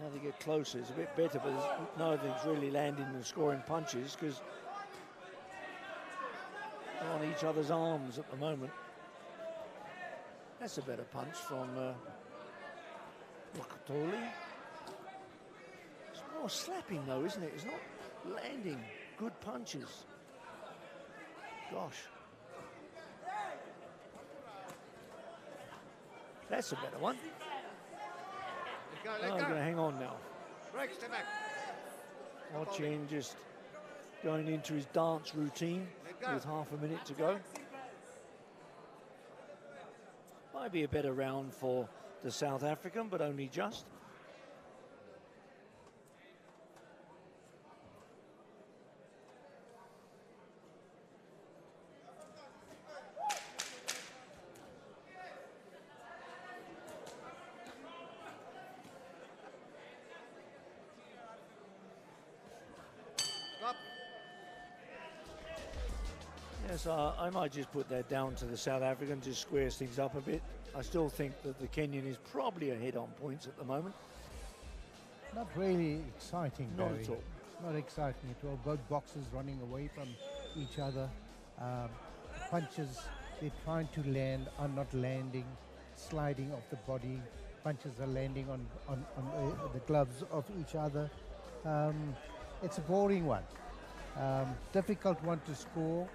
C: Now they get closer, it's a bit better, but nothing's really landing and scoring punches because they're on each other's arms at the moment. That's a better punch from Nqothole. It's more slapping though, isn't it? It's not landing good punches. Gosh. That's a better one.
F: Let
C: Oh,
F: go,
C: I'm
F: let
C: going to
F: go.
C: hang on now.
F: Break, stay back.
C: Ochieng just going into his dance routine with half a minute to go. Might be a better round for the South African, but only just.
F: Stop.
C: Yes, I might just put that down to the South African, just squares things up a bit. I still think that the Kenyan is probably ahead on points at the moment.
G: Not really exciting,
C: Not
G: Barry.
C: at all.
G: Not exciting at all. Both boxers running away from each other. Punches they're trying to land are not landing, sliding off the body. punches are landing on the gloves of each other. It's a boring one, difficult one to score.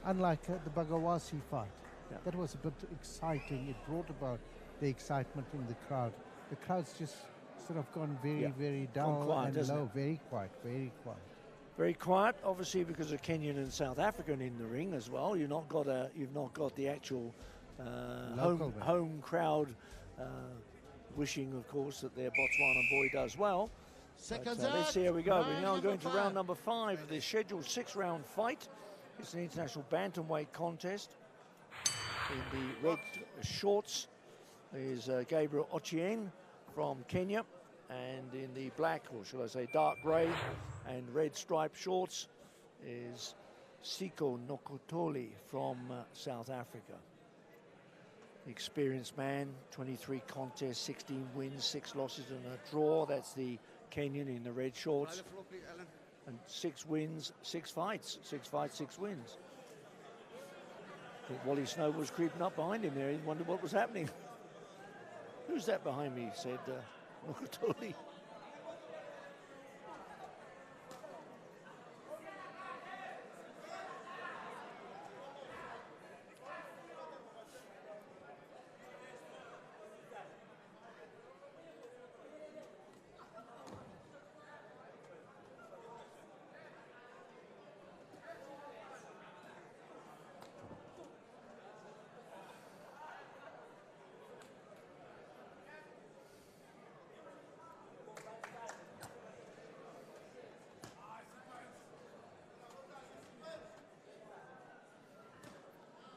G: Unlike the Bagawasi fight, that was a bit exciting. It brought about the excitement in the crowd. The crowd's just sort of gone very dull
C: quiet,
G: and low,
C: it?
G: very quiet, very quiet.
C: Very quiet, obviously, because of Kenyan and South African in the ring as well. You've not got the actual home crowd wishing, of course, that their Botswana boy does well. But, let's see how we go. We're now going to round number 5 of this scheduled 6-round fight. It's an international bantamweight contest. In the red shorts is Gabriel Ochieng from Kenya, and in the black, or shall I say dark grey, and red striped shorts is Sikho Nqothole from South Africa. Experienced man, 23 contests, 16 wins, 6 losses and a draw. That's the Kenyan in the red shorts. And 6 wins, 6 fights. 6 fights, 6 wins. But Wally Snow was creeping up behind him there. He wondered what was happening. Who's that behind me? Said Nqothole.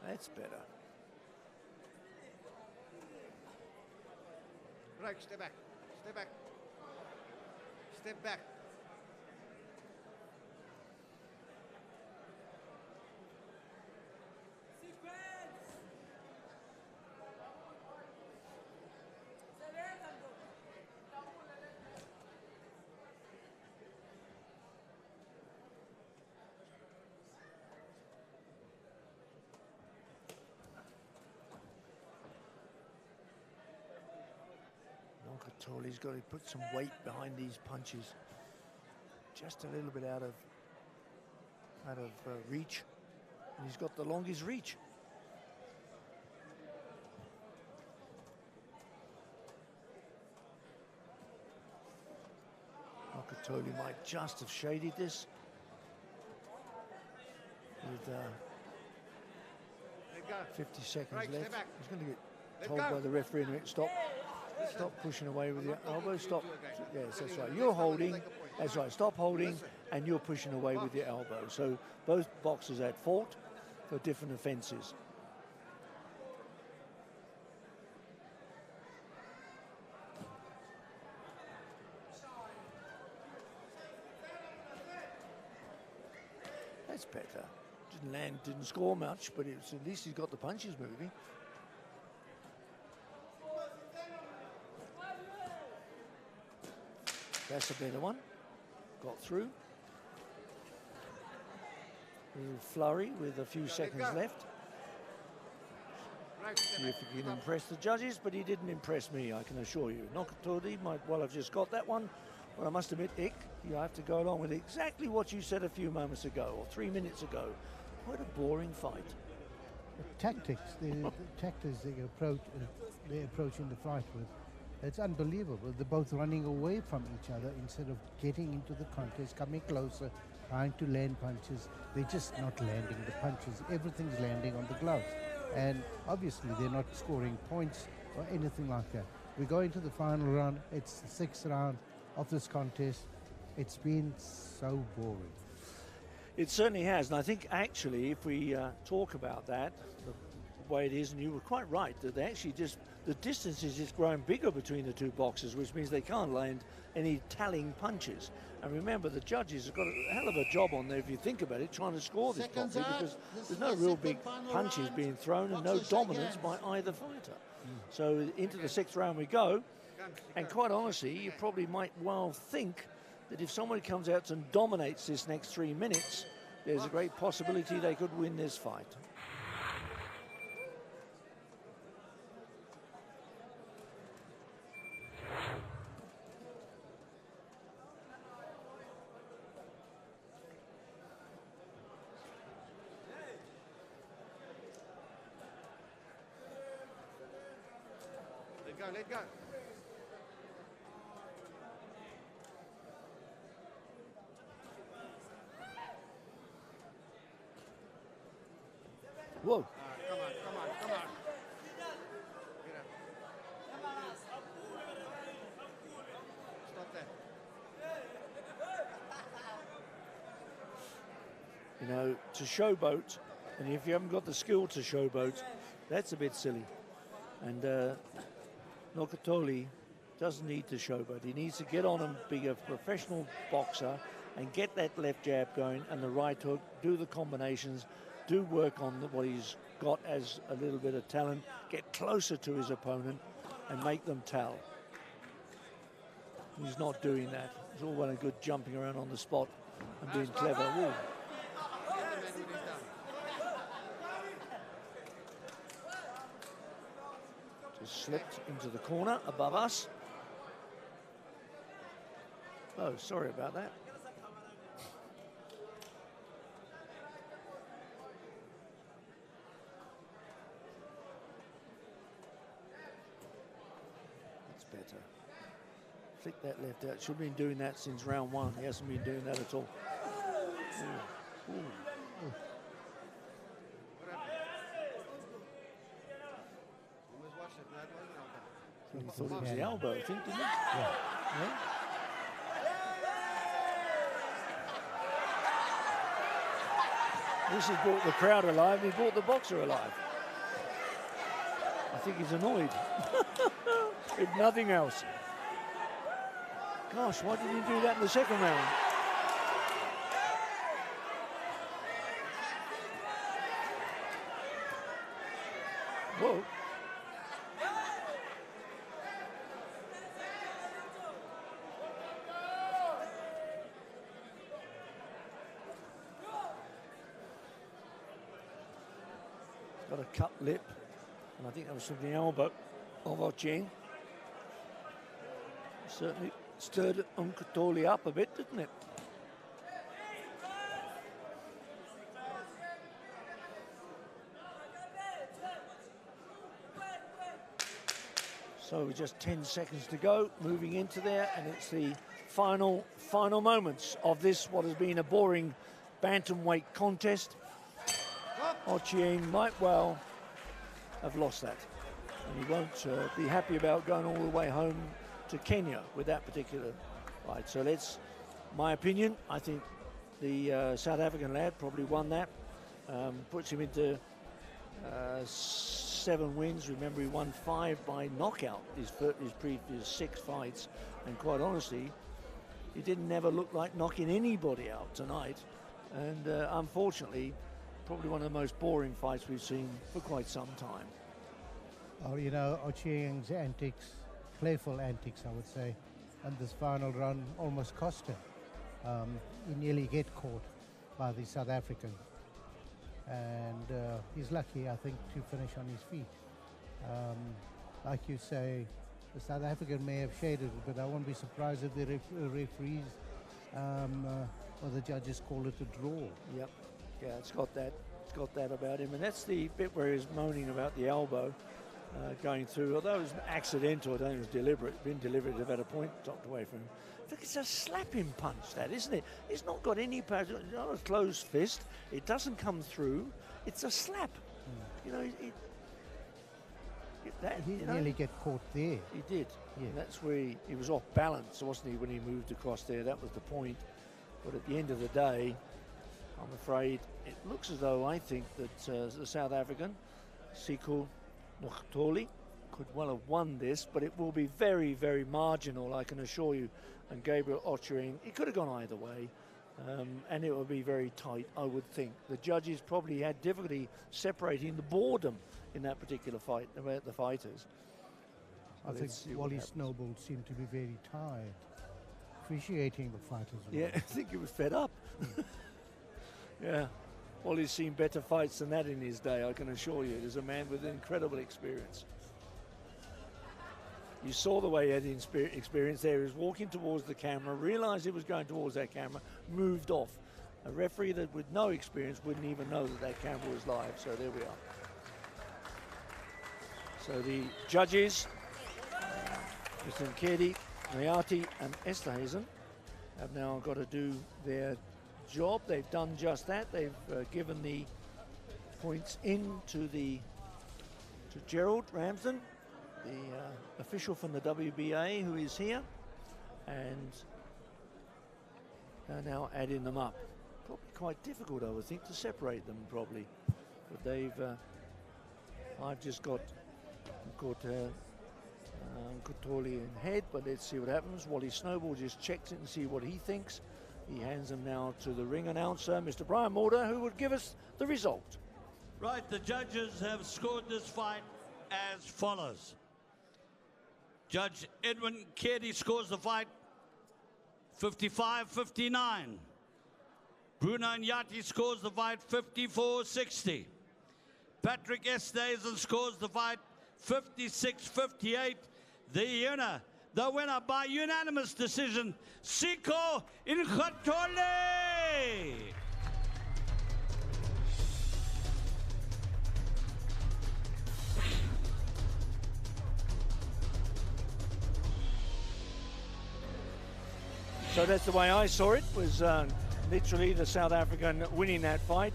C: That's better.
F: Right, step back. Step back. Step back.
C: Nqothole's got to put some weight behind these punches. Just a little bit out of reach. And he's got the longest reach. Nqothole might just have shaded this with 50 seconds left. He's going to get told by the referee in a minute, stop pushing away with your elbow, stop. Yes, that's right. You're holding, that's right, stop holding, and you're pushing away with your elbow. So both boxers at fault for different offences. That's better. Didn't land, didn't score much, but it's, at least he's got the punches moving. That's a better one. Got through. A little flurry with a few seconds left. See if he can impress the judges, but he didn't impress me, I can assure you. Nqothole might well have just got that one. Well, I must admit, Ick, you have to go along with exactly what you said a few moments ago, or 3 minutes ago. What a boring fight.
G: The tactics, the tactics they're approaching the fight with, it's unbelievable. They're both running away from each other instead of getting into the contest, coming closer, trying to land punches. They're just not landing the punches. Everything's landing on the gloves. And obviously they're not scoring points or anything like that. We go into the final round. It's the 6th round of this contest. It's been so boring.
C: It certainly has, and I think actually if we talk about that, the way it is, and you were quite right, that they actually just, the distance is just growing bigger between the two boxers, which means they can't land any tallying punches. And remember, the judges have got a hell of a job on there, if you think about it, trying to score this properly, because there's no real big punches being thrown and no dominance by either fighter. So into the 6th round we go, and quite honestly, you probably might well think that if somebody comes out and dominates this next 3 minutes, there's a great possibility they could win this fight.
F: go, let go.
C: Whoa.
F: Come on, come on, come on. Get up. Stop that.
C: You know, to showboat, and if you haven't got the skill to showboat, that's a bit silly. And Nqothole doesn't need to showboat. He needs to get on and be a professional boxer and get that left jab going and the right hook, do the combinations, do work on what he's got as a little bit of talent, get closer to his opponent and make them tell. He's not doing that. It's all well and good jumping around on the spot and being clever. Ooh. Just slipped into the corner above us. Oh, sorry about that. That's better. Flick that left out. Should have been doing that since round one. He hasn't been doing that at all. Ooh. Ooh. He thought it was the elbow, I think, didn't he? Yeah. Yeah. This has brought the crowd alive, he brought the boxer alive. I think he's annoyed, if nothing else. Gosh, why didn't he do that in the second round? Whoa. Got a cut lip, and I think that was from the elbow of Ochieng. Certainly stirred Nqothole up a bit, didn't it? So just 10 seconds to go, moving into there, and it's the final moments of this, what has been a boring bantamweight contest. Ochieng might well have lost that, and he won't be happy about going all the way home to Kenya with that particular fight. So my opinion, I think the South African lad probably won that. Puts him into 7 wins. Remember, he won 5 by knockout his previous 6 fights, and quite honestly, he didn't never look like knocking anybody out tonight. And unfortunately, probably one of the most boring fights we've seen for quite some time.
G: Oh, you know, Ochieng's antics, playful antics, I would say, and this final run almost cost him. He nearly get caught by the South African. And he's lucky, I think, to finish on his feet. Like you say, the South African may have shaded it, but I won't be surprised if the referees or the judges call it a draw.
C: Yep. Yeah, it's got that about him, and that's the bit where he's moaning about the elbow going through. Although it was accidental, I don't think it was deliberate. Been deliberate, they've had a point knocked away from him. Look, it's a slapping punch, that, isn't it? It's not got any power. It's not a closed fist. It doesn't come through. It's a slap. You know,
G: he nearly get caught there.
C: He did. Yeah. And that's where he was off balance, wasn't he, when he moved across there? That was the point. But at the end of the day, I'm afraid it looks as though I think that the South African, Sikho Nqothole, could well have won this, but it will be very, very marginal, I can assure you. And Gabriel Ochieng, it could have gone either way, and it would be very tight, I would think. The judges probably had difficulty separating the boredom in that particular fight about the fighters.
G: I think Wally Snowball seemed to be very tired, appreciating the fighters.
C: Yeah, I think he was fed up. Yeah, Wally's seen better fights than that in his day, I can assure you. There's a man with incredible experience. You saw the way he had experience there. He was walking towards the camera, realised he was going towards that camera, moved off. A referee that with no experience wouldn't even know that that camera was live. So there we are. So the judges Mr. Nkedi, Nqothole and Esterhuizen have now got to do their job. They've done just that. They've given the points in to Gerald Ramsden, the official from the WBA, who is here, and they're now adding them up. Probably quite difficult, I would think, to separate them probably. But they've, I've just got Nqothole in head, but let's see what happens. Wally Snowball just checks it and see what he thinks. He hands them now to the ring announcer, Mr. Brian Mulder, who would give us the result.
D: Right, the judges have scored this fight as follows. Judge Edwin Kearney scores the fight 55-59. Bruno Nqothole scores the fight 54-60. Patrick Esterhuizen scores the fight 56-58. The winner by unanimous decision, Sikho Nqothole.
C: So that's the way I saw it, was literally the South African winning that fight.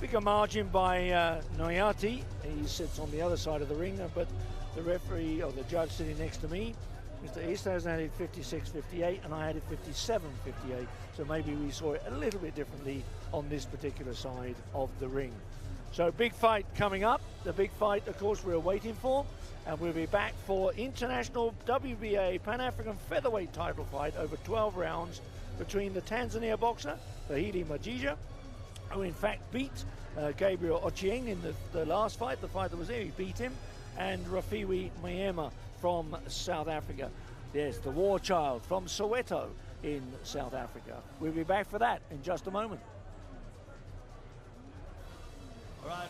C: Bigger margin by Nqothole. He sits on the other side of the ring, but the referee, or the judge sitting next to me, Mr. Esterhuizen had it 56-58, and I had it 57-58. So maybe we saw it a little bit differently on this particular side of the ring. So big fight coming up. The big fight, of course, we're waiting for. And we'll be back for international WBA Pan-African featherweight title fight over 12 rounds between the Tanzania boxer, Fahidi Majija, who in fact beat Gabriel Ochieng in the last fight, the fight that was there, he beat him, and Rafiwi Mayema from South Africa. Yes, the war child from Soweto in South Africa. We'll be back for that in just a moment.
D: All right.